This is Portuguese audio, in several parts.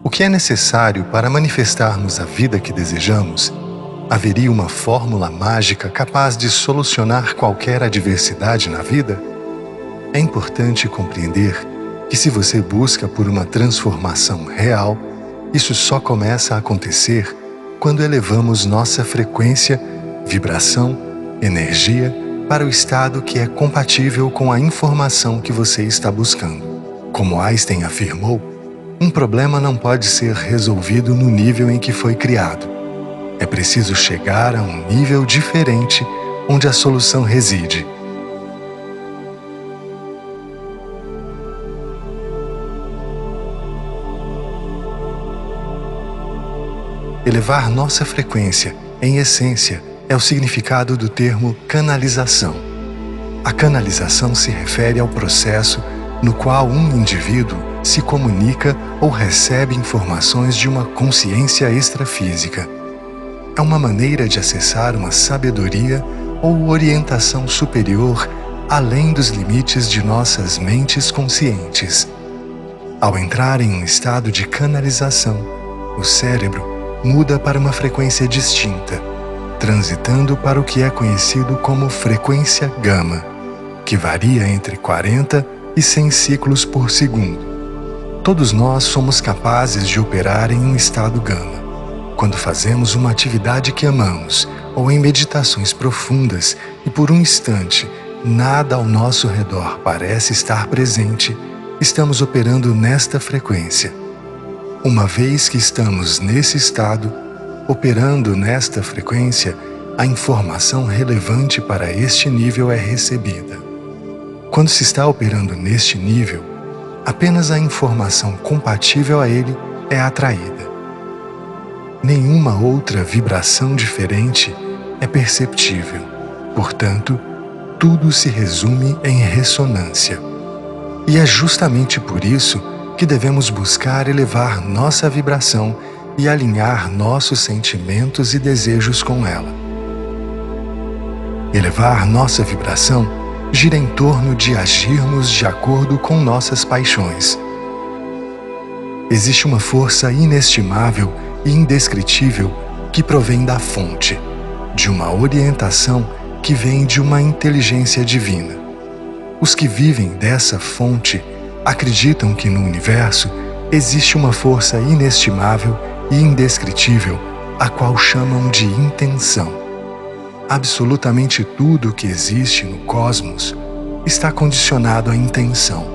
O que é necessário para manifestarmos a vida que desejamos? Haveria uma fórmula mágica capaz de solucionar qualquer adversidade na vida? É importante compreender que se você busca por uma transformação real, isso só começa a acontecer quando elevamos nossa frequência, vibração, energia para o estado que é compatível com a informação que você está buscando. Como Einstein afirmou, um problema não pode ser resolvido no nível em que foi criado. É preciso chegar a um nível diferente onde a solução reside. Elevar nossa frequência, em essência, é o significado do termo canalização. A canalização se refere ao processo no qual um indivíduo se comunica ou recebe informações de uma consciência extrafísica. É uma maneira de acessar uma sabedoria ou orientação superior além dos limites de nossas mentes conscientes. Ao entrar em um estado de canalização, o cérebro muda para uma frequência distinta, transitando para o que é conhecido como frequência gama, que varia entre 40 e 100 ciclos por segundo. Todos nós somos capazes de operar em um estado gama, quando fazemos uma atividade que amamos ou em meditações profundas e por um instante nada ao nosso redor parece estar presente, estamos operando nesta frequência. Uma vez que estamos nesse estado, operando nesta frequência, a informação relevante para este nível é recebida. Quando se está operando neste nível, apenas a informação compatível a ele é atraída. Nenhuma outra vibração diferente é perceptível. Portanto, tudo se resume em ressonância. E é justamente por isso que devemos buscar elevar nossa vibração e alinhar nossos sentimentos e desejos com ela. Elevar nossa vibração gira em torno de agirmos de acordo com nossas paixões. Existe uma força inestimável e indescritível que provém da fonte, de uma orientação que vem de uma inteligência divina. Os que vivem dessa fonte acreditam que no universo existe uma força inestimável e indescritível, a qual chamam de intenção. Absolutamente tudo que existe no cosmos está condicionado à intenção.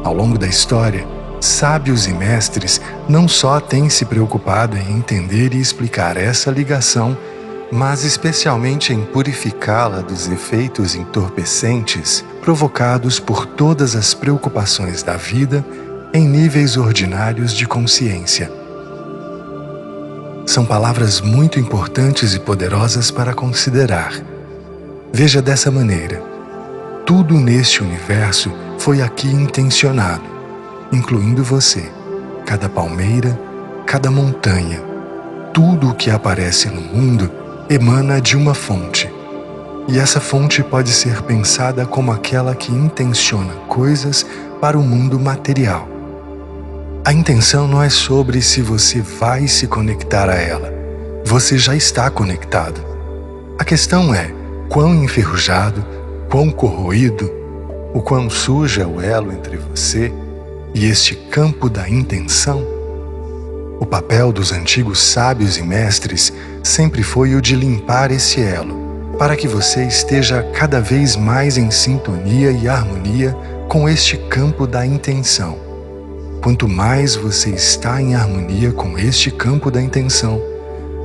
Ao longo da história, sábios e mestres não só têm se preocupado em entender e explicar essa ligação, mas especialmente em purificá-la dos efeitos entorpecentes provocados por todas as preocupações da vida em níveis ordinários de consciência. São palavras muito importantes e poderosas para considerar. Veja dessa maneira: tudo neste universo foi aqui intencionado, incluindo você, cada palmeira, cada montanha. Tudo o que aparece no mundo emana de uma fonte. E essa fonte pode ser pensada como aquela que intenciona coisas para o mundo material. A intenção não é sobre se você vai se conectar a ela. Você já está conectado. A questão é quão enferrujado, quão corroído, o quão sujo é o elo entre você e este campo da intenção. O papel dos antigos sábios e mestres sempre foi o de limpar esse elo, para que você esteja cada vez mais em sintonia e harmonia com este campo da intenção. Quanto mais você está em harmonia com este campo da intenção,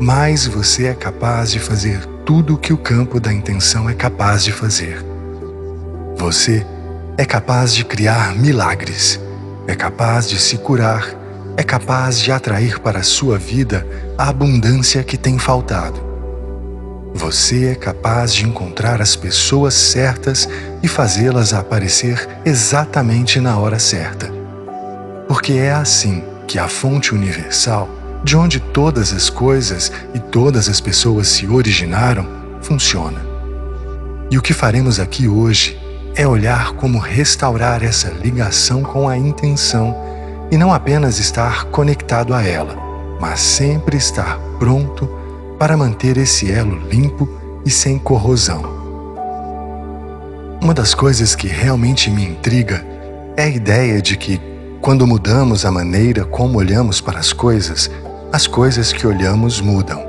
mais você é capaz de fazer tudo o que o campo da intenção é capaz de fazer. Você é capaz de criar milagres, é capaz de se curar, é capaz de atrair para a sua vida a abundância que tem faltado. Você é capaz de encontrar as pessoas certas e fazê-las aparecer exatamente na hora certa. Porque é assim que a fonte universal, de onde todas as coisas e todas as pessoas se originaram, funciona. E o que faremos aqui hoje é olhar como restaurar essa ligação com a intenção e não apenas estar conectado a ela, mas sempre estar pronto para manter esse elo limpo e sem corrosão. Uma das coisas que realmente me intriga é a ideia de que, quando mudamos a maneira como olhamos para as coisas que olhamos mudam.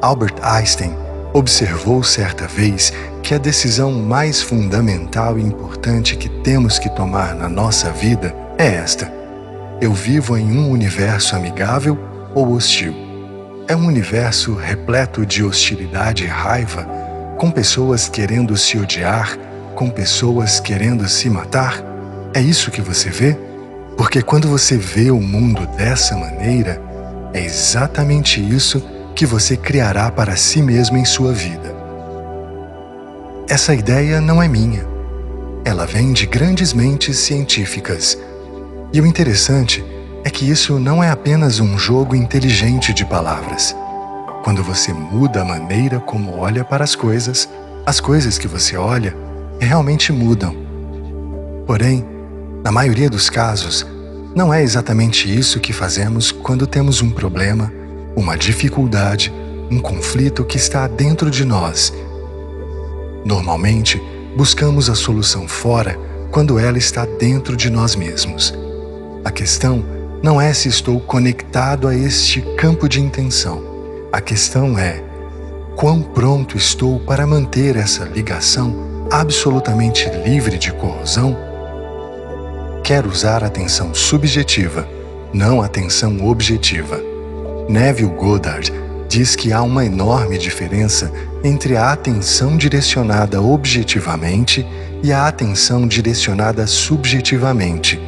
Albert Einstein observou certa vez que a decisão mais fundamental e importante que temos que tomar na nossa vida é esta: eu vivo em um universo amigável ou hostil? É um universo repleto de hostilidade e raiva, com pessoas querendo se odiar, com pessoas querendo se matar? É isso que você vê? Porque quando você vê o mundo dessa maneira, é exatamente isso que você criará para si mesmo em sua vida. Essa ideia não é minha. Ela vem de grandes mentes científicas. E o interessante é que isso não é apenas um jogo inteligente de palavras. Quando você muda a maneira como olha para as coisas que você olha realmente mudam. Porém, na maioria dos casos, não é exatamente isso que fazemos quando temos um problema, uma dificuldade, um conflito que está dentro de nós. Normalmente, buscamos a solução fora quando ela está dentro de nós mesmos. A questão não é se estou conectado a este campo de intenção. A questão é quão pronto estou para manter essa ligação absolutamente livre de corrosão. Quero usar atenção subjetiva, não atenção objetiva. Neville Goddard diz que há uma enorme diferença entre a atenção direcionada objetivamente e a atenção direcionada subjetivamente,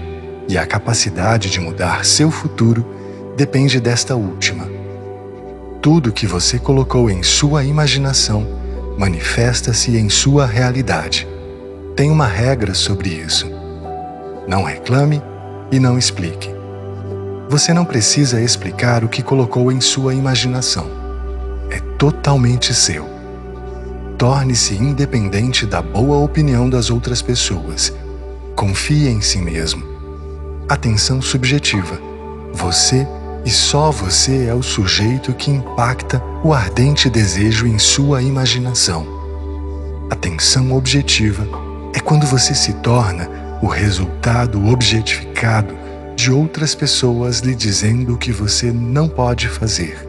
e a capacidade de mudar seu futuro depende desta última. Tudo que você colocou em sua imaginação manifesta-se em sua realidade. Tem uma regra sobre isso. Não reclame e não explique. Você não precisa explicar o que colocou em sua imaginação. É totalmente seu. Torne-se independente da boa opinião das outras pessoas. Confie em si mesmo. Atenção subjetiva. Você e só você é o sujeito que impacta o ardente desejo em sua imaginação. Atenção objetiva é quando você se torna o resultado objetificado de outras pessoas lhe dizendo o que você não pode fazer,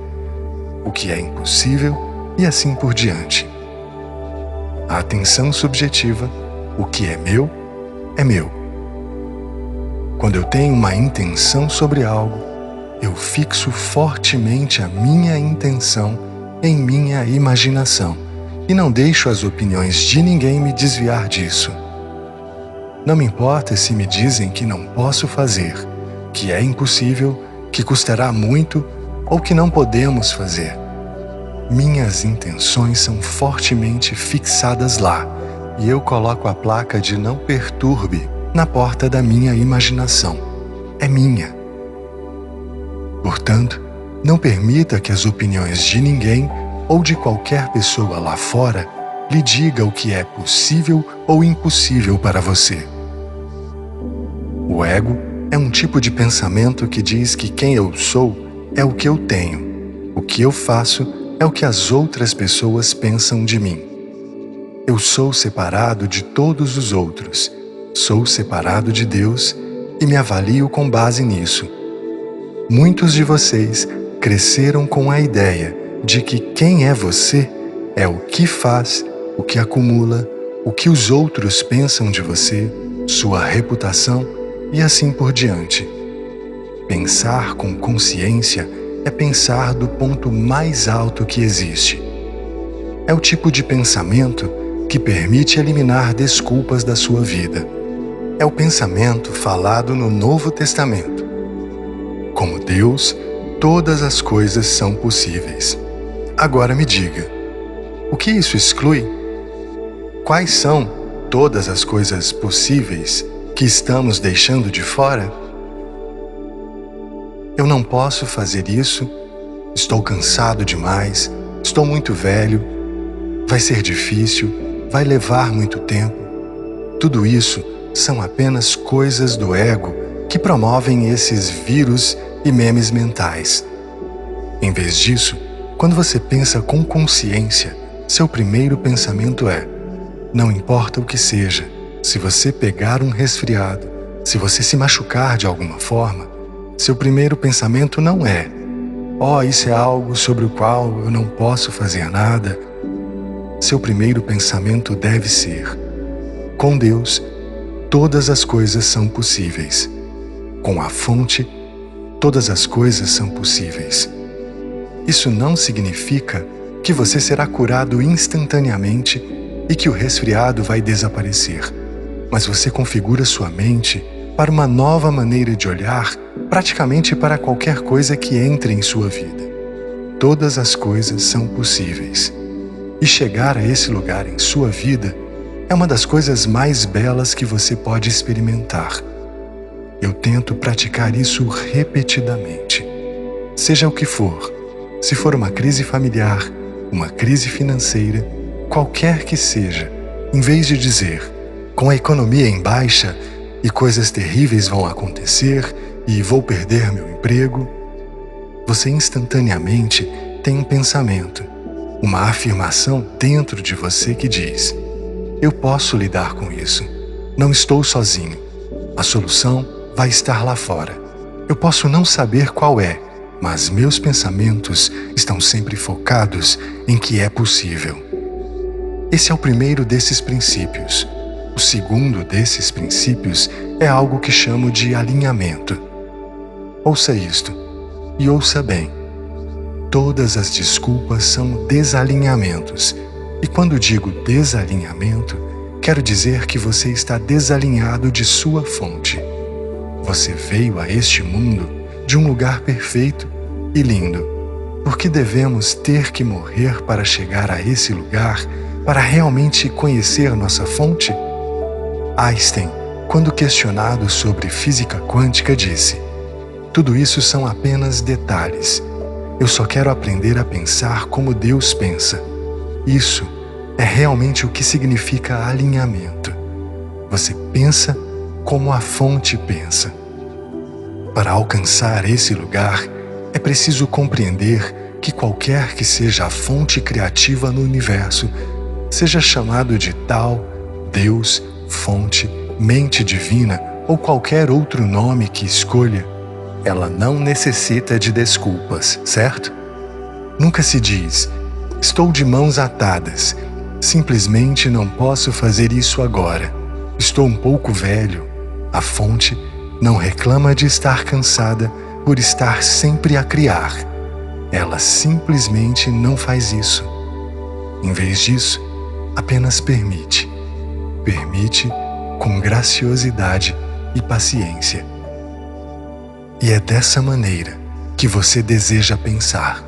o que é impossível e assim por diante. A atenção subjetiva, o que é meu, é meu. Quando eu tenho uma intenção sobre algo, eu fixo fortemente a minha intenção em minha imaginação e não deixo as opiniões de ninguém me desviar disso. Não me importa se me dizem que não posso fazer, que é impossível, que custará muito ou que não podemos fazer. Minhas intenções são fortemente fixadas lá e eu coloco a placa de não perturbe na porta da minha imaginação. É minha. Portanto, não permita que as opiniões de ninguém ou de qualquer pessoa lá fora lhe diga o que é possível ou impossível para você. O ego é um tipo de pensamento que diz que quem eu sou é o que eu tenho, o que eu faço é o que as outras pessoas pensam de mim. Eu sou separado de todos os outros, sou separado de Deus e me avalio com base nisso. Muitos de vocês cresceram com a ideia de que quem é você é o que faz, o que acumula, o que os outros pensam de você, sua reputação e assim por diante. Pensar com consciência é pensar do ponto mais alto que existe. É o tipo de pensamento que permite eliminar desculpas da sua vida. É o pensamento falado no Novo Testamento. Como Deus, todas as coisas são possíveis. Agora me diga, o que isso exclui? Quais são todas as coisas possíveis que estamos deixando de fora? Eu não posso fazer isso, estou cansado demais, estou muito velho, vai ser difícil, vai levar muito tempo. Tudo isso são apenas coisas do ego que promovem esses vírus e memes mentais. Em vez disso, quando você pensa com consciência, seu primeiro pensamento é: não importa o que seja, se você pegar um resfriado, se você se machucar de alguma forma, seu primeiro pensamento não é: isso é algo sobre o qual eu não posso fazer nada. Seu primeiro pensamento deve ser: com Deus, todas as coisas são possíveis. Com a fonte, todas as coisas são possíveis. Isso não significa que você será curado instantaneamente e que o resfriado vai desaparecer, mas você configura sua mente para uma nova maneira de olhar praticamente para qualquer coisa que entre em sua vida. Todas as coisas são possíveis. E chegar a esse lugar em sua vida é uma das coisas mais belas que você pode experimentar. Eu tento praticar isso repetidamente. Seja o que for, se for uma crise familiar, uma crise financeira, qualquer que seja, em vez de dizer: com a economia em baixa e coisas terríveis vão acontecer e vou perder meu emprego, você instantaneamente tem um pensamento, uma afirmação dentro de você que diz: eu posso lidar com isso, não estou sozinho, a solução vai estar lá fora. Eu posso não saber qual é, mas meus pensamentos estão sempre focados em que é possível. Esse é o primeiro desses princípios. O segundo desses princípios é algo que chamo de alinhamento. Ouça isto, e ouça bem. Todas as desculpas são desalinhamentos. E quando digo desalinhamento, quero dizer que você está desalinhado de sua fonte. Você veio a este mundo de um lugar perfeito e lindo. Por que devemos ter que morrer para chegar a esse lugar, para realmente conhecer nossa fonte? Einstein, quando questionado sobre física quântica, disse: tudo isso são apenas detalhes. Eu só quero aprender a pensar como Deus pensa. Isso é realmente o que significa alinhamento. Você pensa como a fonte pensa. Para alcançar esse lugar, é preciso compreender que qualquer que seja a fonte criativa no universo, seja chamado de tal, Deus, fonte, mente divina ou qualquer outro nome que escolha, ela não necessita de desculpas, certo? Nunca se diz: estou de mãos atadas, simplesmente não posso fazer isso agora. Estou um pouco velho. A fonte não reclama de estar cansada por estar sempre a criar. Ela simplesmente não faz isso. Em vez disso, apenas permite. Permite com graciosidade e paciência. E é dessa maneira que você deseja pensar.